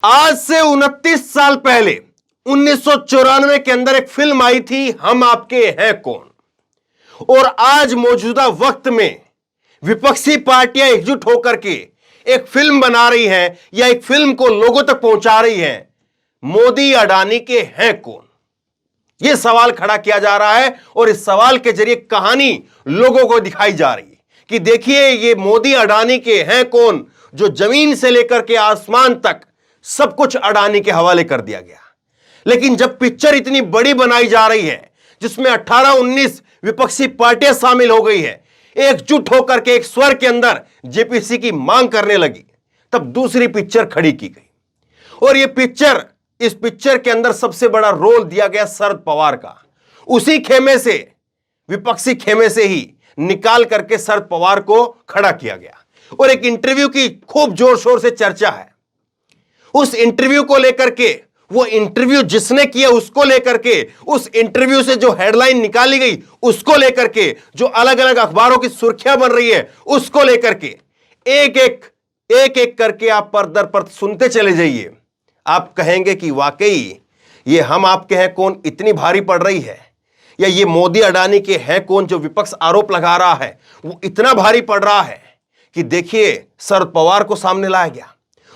आज से 29 साल पहले 1994 के अंदर एक फिल्म आई थी, हम आपके हैं कौन। और आज मौजूदा वक्त में विपक्षी पार्टियां एकजुट होकर के एक फिल्म बना रही हैं या एक फिल्म को लोगों तक पहुंचा रही हैं, मोदी अडानी के हैं कौन। यह सवाल खड़ा किया जा रहा है और इस सवाल के जरिए कहानी लोगों को दिखाई जा रही है कि देखिए ये मोदी अडानी के हैं कौन, जो जमीन से लेकर के आसमान तक सब कुछ अडानी के हवाले कर दिया गया। लेकिन जब पिक्चर इतनी बड़ी बनाई जा रही है जिसमें 18-19 विपक्षी पार्टियां शामिल हो गई है, एकजुट होकर के एक स्वर के अंदर जेपीसी की मांग करने लगी, तब दूसरी पिक्चर खड़ी की गई। और इस पिक्चर के अंदर सबसे बड़ा रोल दिया गया शरद पवार का। उसी खेमे से, विपक्षी खेमे से ही निकाल करके शरद पवार को खड़ा किया गया और एक इंटरव्यू की खूब जोर शोर से चर्चा है। उस इंटरव्यू को लेकर के, वो इंटरव्यू जिसने किया उसको लेकर के, उस इंटरव्यू से जो हेडलाइन निकाली गई उसको लेकर के, जो अलग अलग अखबारों की सुर्खियां बन रही है उसको लेकर के, एक एक करके आप पर दर पर सुनते चले जाइए। आप कहेंगे कि वाकई ये हम आपके हैं कौन इतनी भारी पड़ रही है, या ये मोदी अडानी के हैं कौन जो विपक्ष आरोप लगा रहा है वो इतना भारी पड़ रहा है कि देखिए शरद पवार को सामने लाया गया।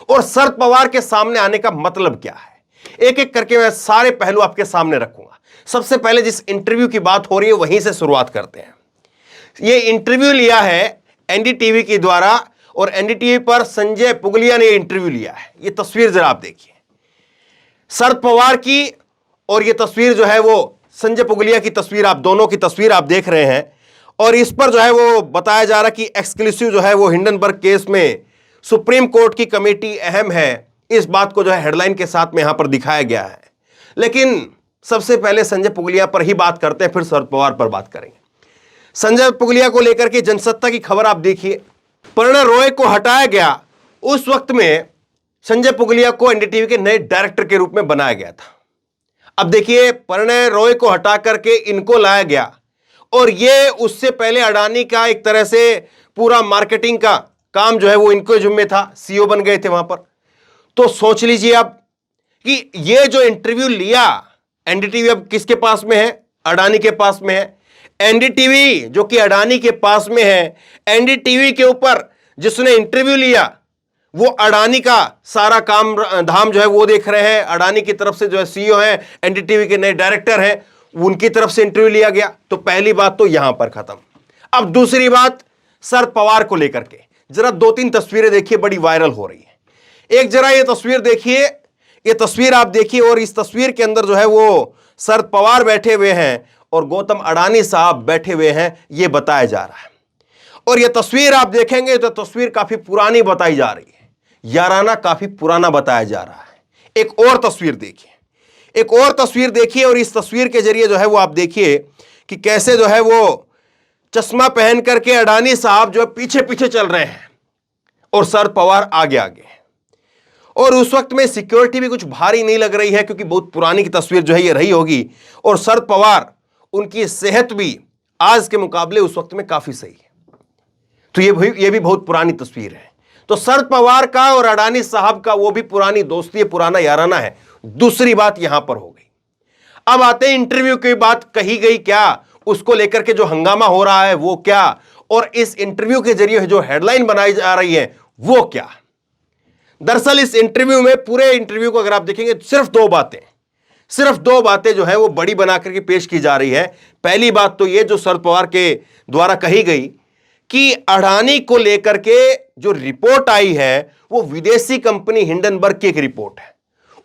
और शरद पवार के सामने आने का मतलब क्या है, एक एक करके मैं सारे पहलू आपके सामने रखूंगा। सबसे पहले जिस इंटरव्यू की बात हो रही है वहीं से शुरुआत करते हैं। यह इंटरव्यू लिया है एनडीटीवी के द्वारा और एनडीटीवी पर संजय पुगलिया ने यह इंटरव्यू लिया है। यह तस्वीर जरा आप देखिए, शरद पवार की और यह तस्वीर जो है वो संजय पुगलिया की तस्वीर, आप दोनों की तस्वीर आप देख रहे हैं। और इस पर जो है वो बताया जा रहा कि एक्सक्लूसिव जो है वो हिंडनबर्ग केस में सुप्रीम कोर्ट की कमेटी अहम है, इस बात को जो है हेडलाइन के साथ में यहां पर दिखाया गया है। लेकिन सबसे पहले संजय पुगलिया पर ही बात करते हैं, फिर शरद पवार पर बात करेंगे। संजय पुगलिया को लेकर के जनसत्ता की खबर आप देखिए। परिणय रॉय को हटाया गया, उस वक्त में संजय पुगलिया को एनडीटीवी के नए डायरेक्टर के रूप में बनाया गया था। अब देखिए परिणय रॉय को हटा करके इनको लाया गया और ये उससे पहले अडानी का एक तरह से पूरा मार्केटिंग का काम जो है वो इनको जिम्मे था, सीईओ बन गए थे वहां पर। तो सोच लीजिए अब कि ये जो इंटरव्यू लिया एनडीटीवी अब किसके पास में है, अडानी के पास में है। एनडीटीवी जो कि अडानी के पास में है, एनडीटीवी के ऊपर जिसने इंटरव्यू लिया वो अडानी का सारा काम धाम जो है वो देख रहे हैं। अडानी की तरफ से जो है सीईओ है, एनडीटीवी के नए डायरेक्टर हैं, उनकी तरफ से इंटरव्यू लिया गया। तो पहली बात तो यहां पर खत्म। अब दूसरी बात शरद पवार को लेकर के, जरा 2-3 तस्वीरें देखिए, बड़ी वायरल हो रही है। एक जरा ये तस्वीर देखिए, ये तस्वीर आप देखिए और इस तस्वीर के अंदर जो है वो शरद पवार बैठे हुए हैं और गौतम अडानी साहब बैठे हुए हैं, ये बताया जा रहा है। और ये तस्वीर आप देखेंगे तो तस्वीर काफी पुरानी बताई जा रही है, याराना काफी पुराना बताया जा रहा है। एक और तस्वीर देखिए, एक और तस्वीर देखिए और इस तस्वीर के जरिए जो है वो आप देखिए कि कैसे जो है वो चश्मा पहन करके अडानी साहब जो है पीछे पीछे चल रहे हैं और शरद पवार आगे आगे। और उस वक्त में सिक्योरिटी भी कुछ भारी नहीं लग रही है क्योंकि बहुत पुरानी की तस्वीर जो है ये रही होगी। और शरद पवार, उनकी सेहत भी आज के मुकाबले उस वक्त में काफी सही है। तो ये भी बहुत पुरानी तस्वीर है। तो शरद पवार का और अडानी साहब का वो भी पुरानी दोस्ती है, पुराना याराना है। दूसरी बात यहां पर हो गई। अब आते हैं इंटरव्यू की बात कही गई क्या, उसको लेकर के जो हंगामा हो रहा है वो क्या, और इस इंटरव्यू के जरिए जो हेडलाइन बनाई जा रही है वो क्या। दरअसल इस इंटरव्यू में, पूरे इंटरव्यू को अगर आप देखेंगे तो सिर्फ दो बातें जो है वो बड़ी बना करके पेश की जा रही है। पहली बात तो ये जो शरद पवार के द्वारा कही गई कि अडानी को लेकर के जो रिपोर्ट आई है वो विदेशी कंपनी हिंडनबर्ग की एक रिपोर्ट है।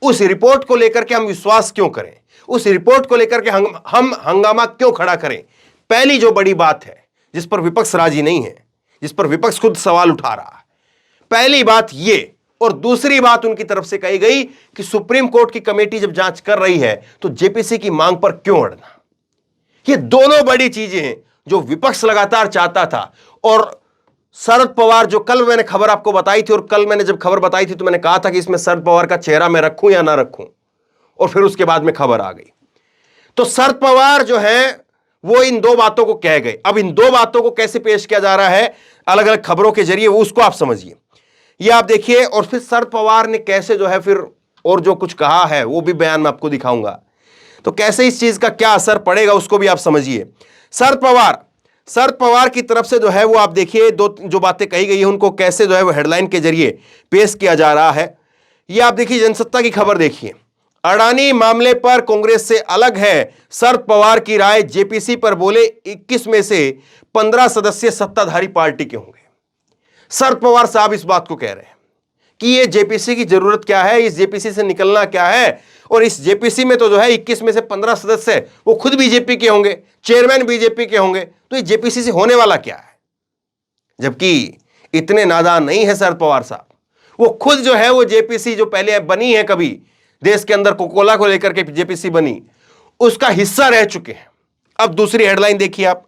उस रिपोर्ट को लेकर के हम विश्वास क्यों करें, उस रिपोर्ट को लेकर के हम हंगामा क्यों खड़ा करें। पहली जो बड़ी बात है जिस पर विपक्ष राजी नहीं है, जिस पर विपक्ष खुद सवाल उठा रहा है, पहली बात ये। और दूसरी बात उनकी तरफ से कही गई कि सुप्रीम कोर्ट की कमेटी जब जांच कर रही है तो जेपीसी की मांग पर क्यों अड़ना। ये दोनों बड़ी चीजें हैं जो विपक्ष लगातार चाहता था। और शरद पवार, जो कल मैंने खबर आपको बताई थी, और कल मैंने जब खबर बताई थी तो मैंने कहा था कि इसमें शरद पवार का चेहरा मैं रखूं या ना रखूं, और फिर उसके बाद में खबर आ गई। तो शरद पवार जो है वो इन दो बातों को कह गए। अब इन दो बातों को कैसे पेश किया जा रहा है अलग अलग खबरों के जरिए, वो उसको आप समझिए ये आप देखिए। और फिर शरद पवार ने कैसे जो है फिर और जो कुछ कहा है वो भी बयान में आपको दिखाऊंगा, तो कैसे इस चीज का क्या असर पड़ेगा उसको भी आप समझिए। शरद पवार की तरफ से जो है वो आप देखिए दो जो बातें कही गई है उनको कैसे जो है वो हेडलाइन के जरिए पेश किया जा रहा है। ये आप देखिए, जनसत्ता की खबर देखिए, अडानी मामले पर कांग्रेस से अलग है शरद पवार की राय, जेपीसी पर बोले 21 में से 15 सदस्य सत्ताधारी पार्टी के होंगे। शरद पवार साहब इस बात को कह रहे हैं कि ये जेपीसी की जरूरत क्या है, इस जेपीसी से निकलना क्या है, और इस जेपीसी में तो जो है 21 में से 15 सदस्य वो खुद बीजेपी के होंगे, चेयरमैन बीजेपी के होंगे, तो ये जेपीसी से होने वाला क्या है। जबकि इतने नादान नहीं है शरद पवार साहब, वो खुद जो है वो जेपीसी जो पहले बनी है, कभी देश के अंदर कोकोला को लेकर के जेपीसी बनी, उसका हिस्सा रह चुके हैं। अब दूसरी हेडलाइन देखिए आप,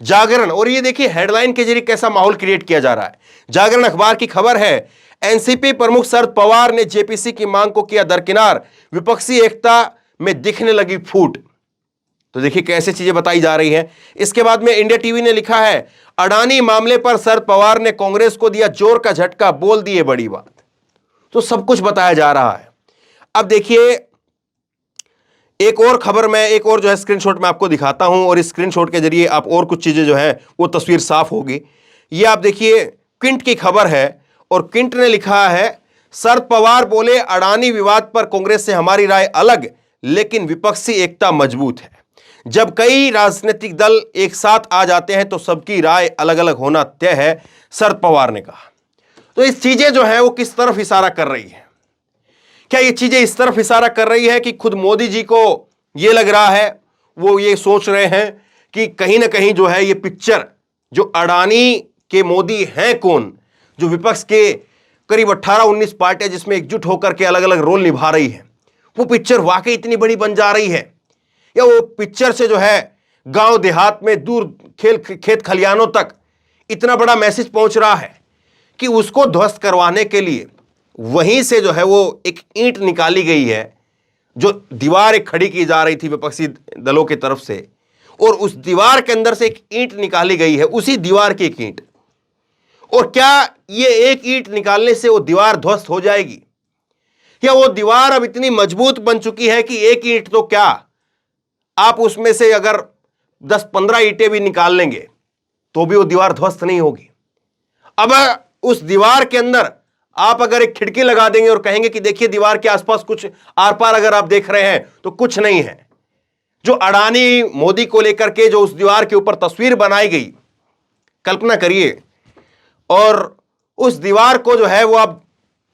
जागरण, और ये देखिए हेडलाइन के जरिए कैसा माहौल क्रिएट किया जा रहा है। जागरण अखबार की खबर है, एनसीपी प्रमुख शरद पवार ने जेपीसी की मांग को किया दरकिनार, विपक्षी एकता में दिखने लगी फूट। तो देखिए कैसे चीजें बताई जा रही हैं। इसके बाद में इंडिया टीवी ने लिखा है, अडानी मामले पर शरद पवार ने कांग्रेस को दिया जोर का झटका, बोल दिए बड़ी बात। तो सब कुछ बताया जा रहा है। अब देखिए एक और खबर मैं एक और जो है स्क्रीनशॉट में आपको दिखाता हूं, और इस स्क्रीनशॉट के जरिए आप और कुछ चीजें जो है वो तस्वीर साफ होगी। ये आप देखिए क्विंट की खबर है, और क्विंट ने लिखा है, शरद पवार बोले अडानी विवाद पर कांग्रेस से हमारी राय अलग, लेकिन विपक्षी एकता मजबूत है। जब कई राजनीतिक दल एक साथ आ जाते हैं तो सबकी राय अलग अलग होना तय है, शरद पवार ने कहा। तो इस चीजें जो है वो किस तरफ इशारा कर रही है? क्या ये चीजें इस तरफ इशारा कर रही है कि खुद मोदी जी को ये लग रहा है, वो ये सोच रहे हैं कि कहीं ना कहीं जो है ये पिक्चर जो अडानी के मोदी हैं कौन, जो विपक्ष के करीब 18-19 पार्टियां जिसमें एकजुट होकर के अलग अलग रोल निभा रही है, वो पिक्चर वाकई इतनी बड़ी बन जा रही है, या वो पिक्चर से जो है गांव देहात में दूर खेत खलियानों तक इतना बड़ा मैसेज पहुंच रहा है कि उसको ध्वस्त करवाने के लिए वहीं से जो है वो एक ईंट निकाली गई है, जो दीवार एक खड़ी की जा रही थी विपक्षी दलों की तरफ से, और उस दीवार के अंदर से एक ईंट निकाली गई है, उसी दीवार की एक ईंट। और क्या ये एक ईंट निकालने से वो दीवार ध्वस्त हो जाएगी, या वो दीवार अब इतनी मजबूत बन चुकी है कि एक ईंट तो क्या, आप उसमें से अगर 10-15 ईंटें भी निकाल लेंगे तो भी वो दीवार ध्वस्त नहीं होगी। अब उस दीवार के अंदर आप अगर एक खिड़की लगा देंगे और कहेंगे कि देखिए दीवार के आसपास कुछ आर पार अगर आप देख रहे हैं तो कुछ नहीं है। जो अडानी मोदी को लेकर के जो उस दीवार के ऊपर तस्वीर बनाई गई, कल्पना करिए, और उस दीवार को जो है वो अब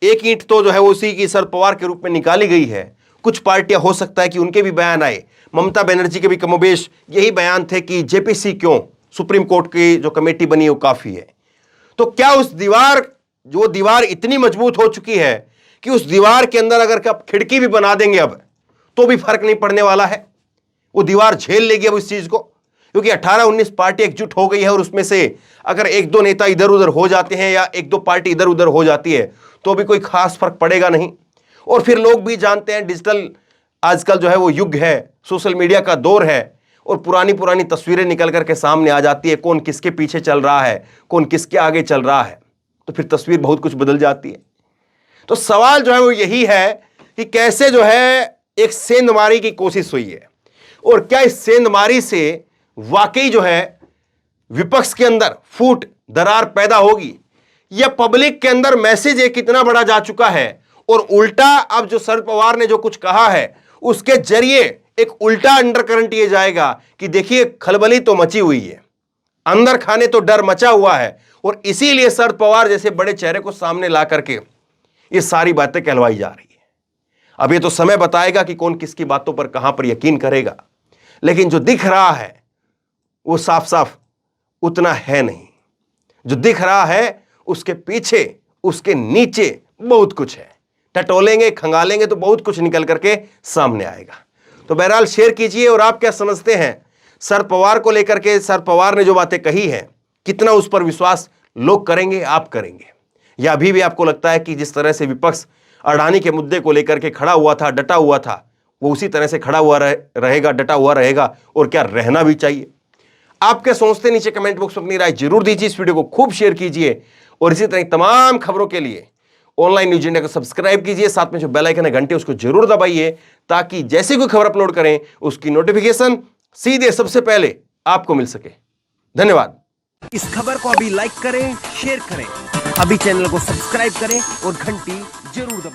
एक ईंट तो जो है उसी की शरद पवार के रूप में निकाली गई है। कुछ पार्टियां हो सकता है कि उनके भी बयान आए, ममता बनर्जी के भी कमोबेश यही बयान थे कि जेपीसी क्यों, सुप्रीम कोर्ट की जो कमेटी बनी है वो काफी है। तो क्या उस दीवार, जो दीवार इतनी मजबूत हो चुकी है कि उस दीवार के अंदर अगर आप खिड़की भी बना देंगे अब तो भी फर्क नहीं पड़ने वाला है, वो दीवार झेल लेगी अब इस चीज को, क्योंकि 18-19 पार्टी एकजुट हो गई है, और उसमें से अगर 1-2 नेता इधर उधर हो जाते हैं या 1-2 पार्टी इधर उधर हो जाती है तो भी कोई खास फर्क पड़ेगा नहीं। और फिर लोग भी जानते हैं डिजिटल आजकल जो है वो युग है, सोशल मीडिया का दौर है, और पुरानी पुरानी तस्वीरें निकल करके सामने आ जाती है, कौन किसके पीछे चल रहा है, कौन किसके आगे चल रहा है, तो फिर तस्वीर बहुत कुछ बदल जाती है। तो सवाल जो है वो यही है कि कैसे जो है एक सेंधमारी की कोशिश हुई है, और क्या इस सेंधमारी से वाकई जो है विपक्ष के अंदर फूट, दरार पैदा होगी, या पब्लिक के अंदर मैसेज एक इतना बड़ा जा चुका है और उल्टा अब जो शरद पवार ने जो कुछ कहा है उसके जरिए एक उल्टा अंडरकरंट ये जाएगा कि देखिए खलबली तो मची हुई है, अंदर खाने तो डर मचा हुआ है, और इसीलिए शरद पवार जैसे बड़े चेहरे को सामने ला करके ये सारी बातें कहलवाई जा रही है। अब ये तो समय बताएगा कि कौन किसकी बातों पर कहां पर यकीन करेगा, लेकिन जो दिख रहा है वो साफ साफ उतना है नहीं। जो दिख रहा है उसके पीछे, उसके नीचे बहुत कुछ है। टटोलेंगे, खंगालेंगे तो बहुत कुछ निकल करके सामने आएगा। तो बहरहाल शेयर कीजिए, और आप क्या समझते हैं शरद पवार को लेकर के, शरद पवार ने जो बातें कही हैं, कितना उस पर विश्वास लोग करेंगे, आप करेंगे, या अभी भी आपको लगता है कि जिस तरह से विपक्ष अडानी के मुद्दे को लेकर के खड़ा हुआ था, डटा हुआ था, वो उसी तरह से खड़ा हुआ रहेगा, डटा हुआ रहेगा, और क्या रहना भी चाहिए? आप क्या सोचते हैं नीचे कमेंट बॉक्स में अपनी राय जरूर दीजिए। इस वीडियो को खूब शेयर कीजिए और इसी तरह तमाम खबरों के लिए ऑनलाइन न्यूज इंडिया को सब्सक्राइब कीजिए, साथ में जो बेल आइकन है घंटे उसको जरूर दबाइए, ताकि जैसे कोई खबर अपलोड करें उसकी नोटिफिकेशन सीधे सबसे पहले आपको मिल सके। धन्यवाद। इस खबर को अभी लाइक करें, शेयर करें, अभी चैनल को सब्सक्राइब करें और घंटी जरूर दबाएं।